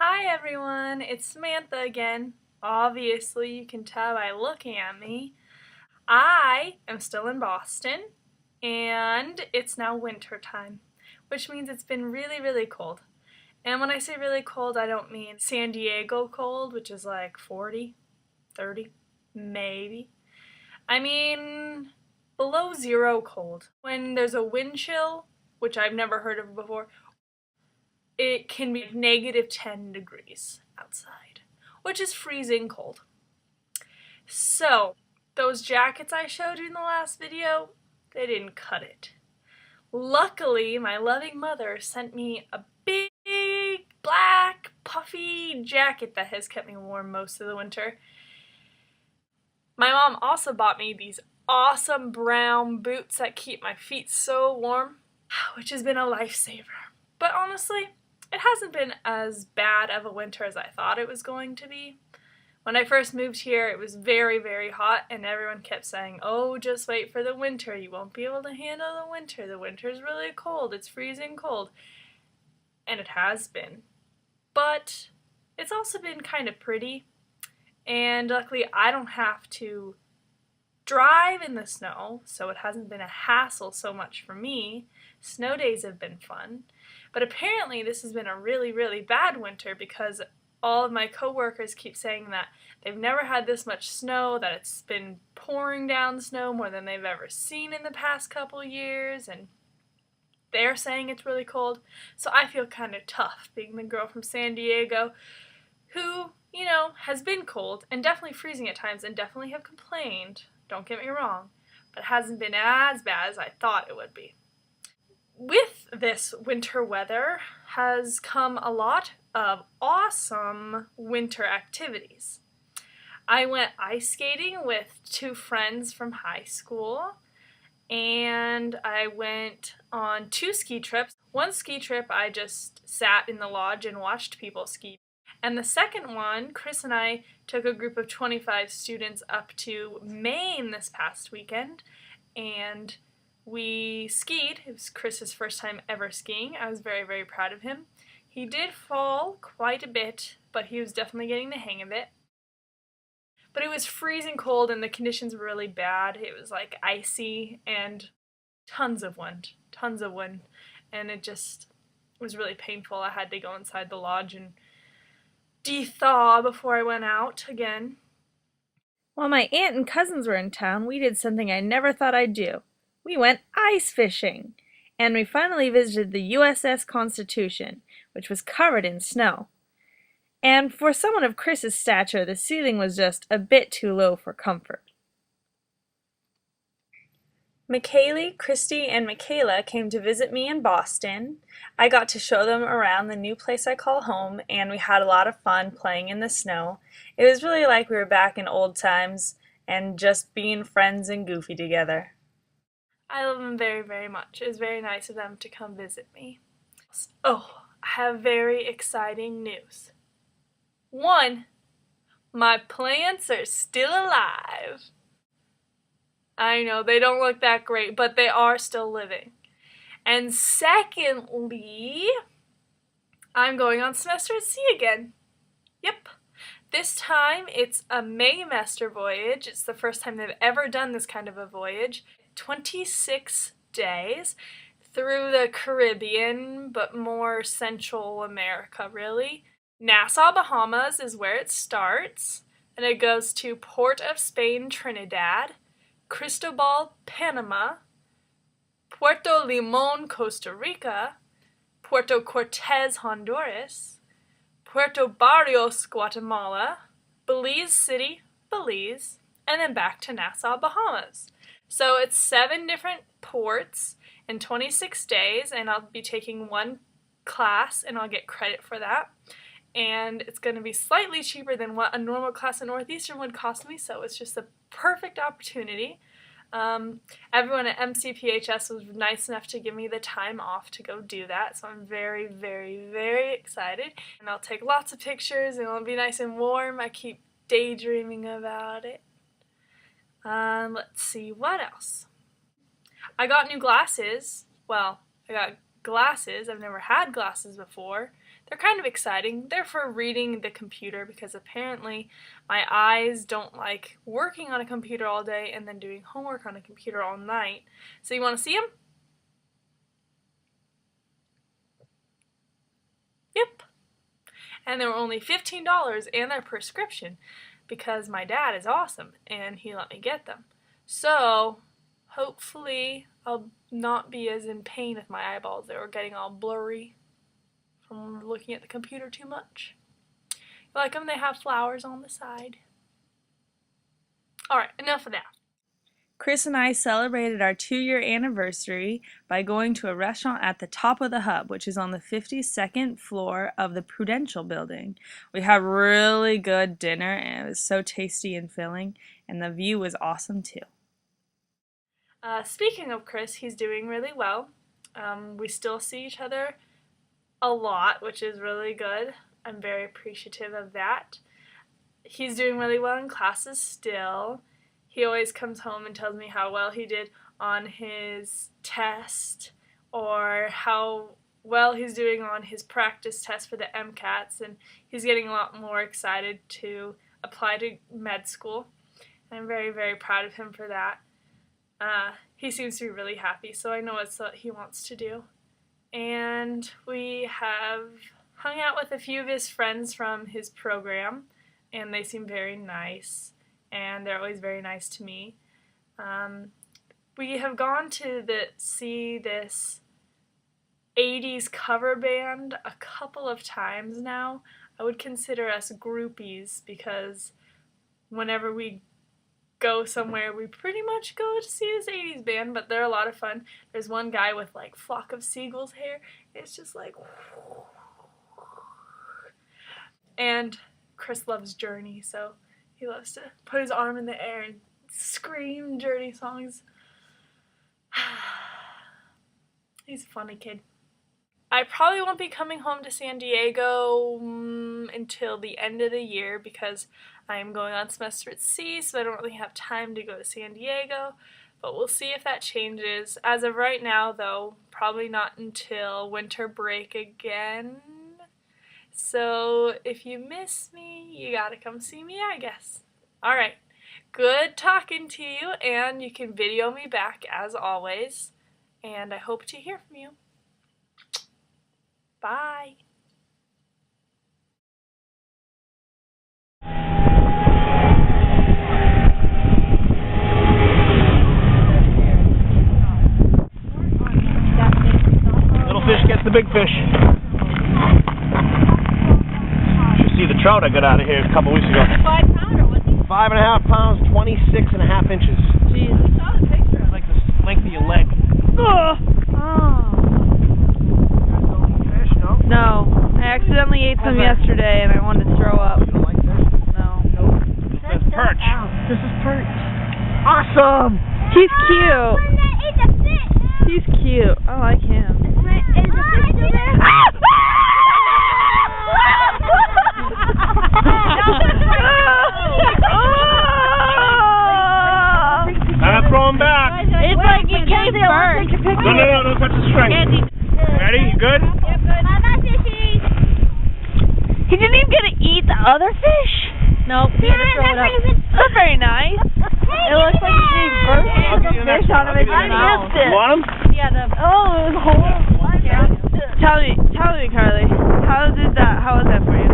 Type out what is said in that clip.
Hi everyone, it's Samantha again. Obviously, you can tell by looking at me. I am still in Boston, and it's now winter time, which means it's been really, really cold. And when I say really cold, I don't mean San Diego cold, which is like 40, 30, maybe. I mean below zero cold. When there's a wind chill, which I've never heard of before, it can be negative 10 degrees outside, which is freezing cold. So, those jackets I showed you in the last video, they didn't cut it. Luckily, my loving mother sent me a big, black, puffy jacket that has kept me warm most of the winter. My mom also bought me these awesome brown boots that keep my feet so warm, which has been a lifesaver. But honestly, it hasn't been as bad of a winter as I thought it was going to be. When I first moved here, it was very, very hot, and everyone kept saying, "Oh, just wait for the winter. You won't be able to handle the winter. The winter's really cold. It's freezing cold." And it has been. But it's also been kind of pretty, and luckily I don't have to drive in the snow, so it hasn't been a hassle so much for me. Snow days have been fun. But apparently this has been a really, really bad winter because all of my coworkers keep saying that they've never had this much snow, that it's been pouring down snow more than they've ever seen in the past couple years, and they're saying it's really cold. So I feel kind of tough being the girl from San Diego who, has been cold and definitely freezing at times and definitely have complained, don't get me wrong, but it hasn't been as bad as I thought it would be. With this winter weather has come a lot of awesome winter activities. I went ice skating with two friends from high school, and I went on two ski trips. One ski trip I just sat in the lodge and watched people ski. And the second one, Chris and I took a group of 25 students up to Maine this past weekend, and we skied. It was Chris's first time ever skiing. I was very, very proud of him. He did fall quite a bit, but he was definitely getting the hang of it. But it was freezing cold and the conditions were really bad. It was like icy and tons of wind, and it just was really painful. I had to go inside the lodge and de-thaw before I went out again. While my aunt and cousins were in town, we did something I never thought I'd do. We went ice fishing, and we finally visited the USS Constitution, which was covered in snow. And for someone of Chris's stature, the ceiling was just a bit too low for comfort. McKaylee, Christy, and Michaela came to visit me in Boston. I got to show them around the new place I call home, and we had a lot of fun playing in the snow. It was really like we were back in old times and just being friends and goofy together. I love them very, very much. It was very nice of them to come visit me. Oh, I have very exciting news. One, my plants are still alive. I know, they don't look that great, but they are still living. And secondly, I'm going on semester at sea again. Yep. This time it's a Maymester voyage. It's the first time they've ever done this kind of a voyage. 26 days through the Caribbean, but more Central America, really. Nassau, Bahamas is where it starts, and it goes to Port of Spain, Trinidad, Cristobal, Panama, Puerto Limon, Costa Rica, Puerto Cortez, Honduras, Puerto Barrios, Guatemala, Belize City, Belize, and then back to Nassau, Bahamas. So it's 7 different ports in 26 days, and I'll be taking one class, and I'll get credit for that. And it's going to be slightly cheaper than what a normal class at Northeastern would cost me, so it's just a perfect opportunity. Everyone at MCPHS was nice enough to give me the time off to go do that, so I'm very, very, very excited. And I'll take lots of pictures, and it'll be nice and warm. I keep daydreaming about it. Let's see, what else? I got new glasses. Well, I got glasses. I've never had glasses before. They're kind of exciting. They're for reading the computer because apparently my eyes don't like working on a computer all day and then doing homework on a computer all night. So you want to see them? Yep. And they were only $15 and they're prescription because my dad is awesome and he let me get them. So hopefully I'll not be as in pain with my eyeballs. They were getting all blurry from looking at the computer too much. You like them? They have flowers on the side. Alright, enough of that. Chris and I celebrated our 2-year anniversary by going to a restaurant at the top of the Hub, which is on the 52nd floor of the Prudential building. We had really good dinner and it was so tasty and filling, and the view was awesome too. Speaking of Chris, he's doing really well. We still see each other a lot, which is really good. I'm very appreciative of that. He's doing really well in classes still. He always comes home and tells me how well he did on his test or how well he's doing on his practice test for the MCATs, and he's getting a lot more excited to apply to med school. And I'm very, very proud of him for that. He seems to be really happy, so I know it's what he wants to do. And we have hung out with a few of his friends from his program, and they seem very nice, and they're always very nice to me. We have gone to see this 80s cover band a couple of times now. I would consider us groupies because whenever we go somewhere, we pretty much go to see this 80s band, but they're a lot of fun. There's one guy with like Flock of Seagulls hair. It's just like... And Chris loves Journey, so he loves to put his arm in the air and scream Journey songs. He's a funny kid. I probably won't be coming home to San Diego until the end of the year because I am going on semester at sea, so I don't really have time to go to San Diego, but we'll see if that changes. As of right now, though, probably not until winter break again. So if you miss me, you gotta come see me, I guess. Alright, good talking to you, and you can video me back as always, and I hope to hear from you. Bye. Little fish gets the big fish. You should see the trout I got out of here a couple weeks ago. 5-pounder, was he? 5.5 pounds, 26.5 inches. Jeez, we saw the picture. Like the length of your leg. Oh. No, I accidentally ate some yesterday and I wanted to throw up. You don't like fish? No. Nope. This is perch. This is perch. Awesome! He's cute. He's cute. I like him. Is the fish still there? I'm throwing back. It's like he gave birth. No, don't touch the string. Ready? You good? He didn't even get to eat the other fish? Nope, he had to throw it up. That's very nice. It looks like he gave birth to the fish out of his mouth. You want him? Yeah, it was horrible. Tell me, Carly, how was that for you?